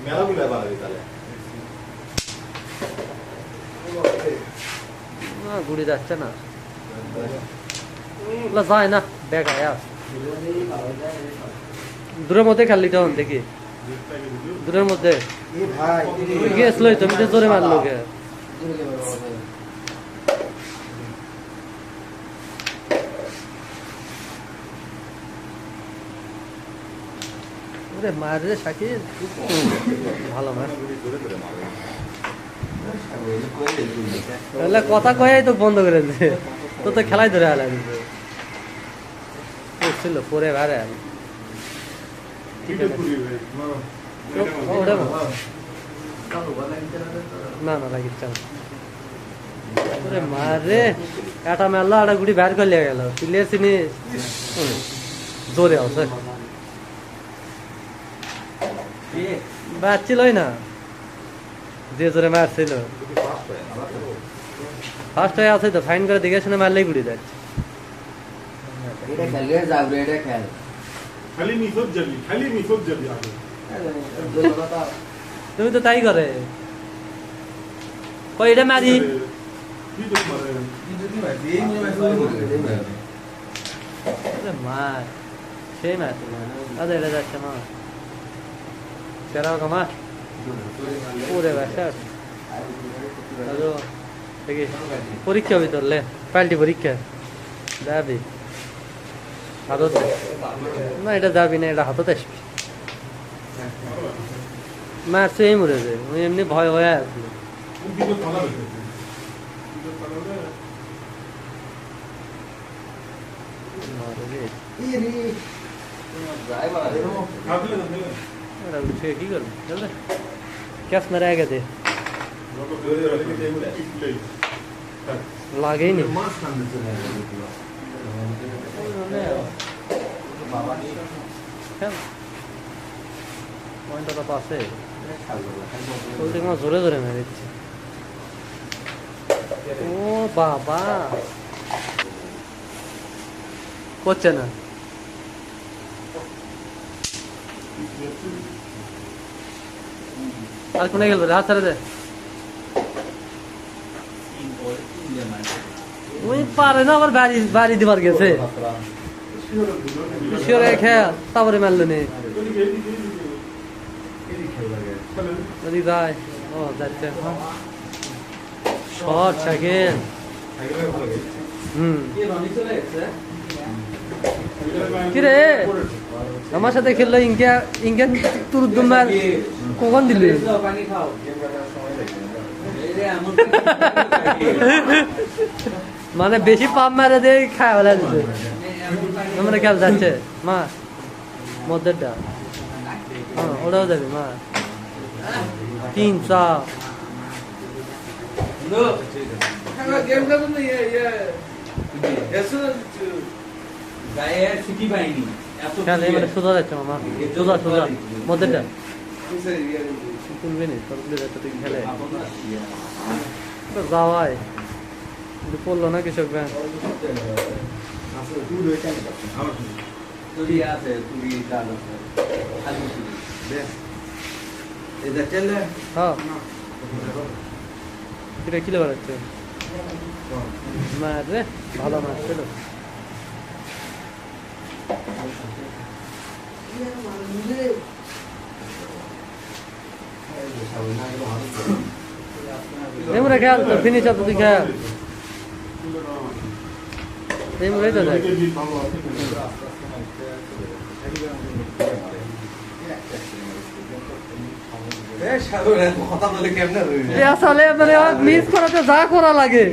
মেলাগুলো বাড়াবি তাহলে না ঘুরে যাচ্ছে না যায় না দেখা দূরের মধ্যে খেললি তখন দেখি দূরের মধ্যে গেছিল তুমি তো জোরে মারলো কে মারে শাকিল ভালো মার কথা কয়াই তো বন্ধ করে দিছে তো তো খেলাই ধরে আলাম ছিল পরে বারে না না লাগিচ্ছে মারে কাটা মেলা আটা গুড়ি বের করলে গেল পিলে চিনি জোরে আছে বাচ্চিলই না যে জোরে মারছিল ফার্স্ট হয়ে আছে তো ফাইন করে দেখে শুনে মারলেই গুড়ি যাচ্ছে তুমি তো তাই করে কই এটা মারি মার সেই মার আদা এটা যাচ্ছে মা সেরাও কমা ওরে বাসা দেখি পরীক্ষা ভিতরলে পাল্টি পরীক্ষা যাবি হাতত না এটা যাবি না এটা হাতত আসবি মারছে এই মরেছে ওই এমনি ভয় হয়ে আসলো কি করবি ক্যাশ মেরে আগে দে লাগেই নি পয়েন্টটা পাশে জোরে জোরে মেরে দিচ্ছে ও বাবা করছে না আর কোনে গেল হাত ছাড়ে দে ওই পারে না আবার বাড়ি বাড়ি দিবার গেছে শিওরে খেয়া তারপরে মারলো নে যায় ও যাচ্ছে শর্ট সাইকেল কিরে আমার সাথে খেললো ইনকা ইনকা তোর দুমার কখন দিলি মানে বেশি পাপ মারে দিয়ে খায় বলে দিচ্ছে আমরা খেল যাচ্ছে মা মধ্যেরটা হ্যাঁ ওটাও যাবে মা 300 সোজা যাচ্ছে মামা সোজা সোজা মধ্যেরটা তুলবে নি খেলে যাওয়াই কিন্তু পড়লো না কৃষক ব্যাংক হ্যাঁ এটা কিলো বাড়াচ্ছে মার রে ভালো মাছ ছিল এমরে খেয়াল তো ফিনিশ আছে তুই খেয়াল এমরে তো দেখ আসলে মানে মিস করাতে যা করা লাগে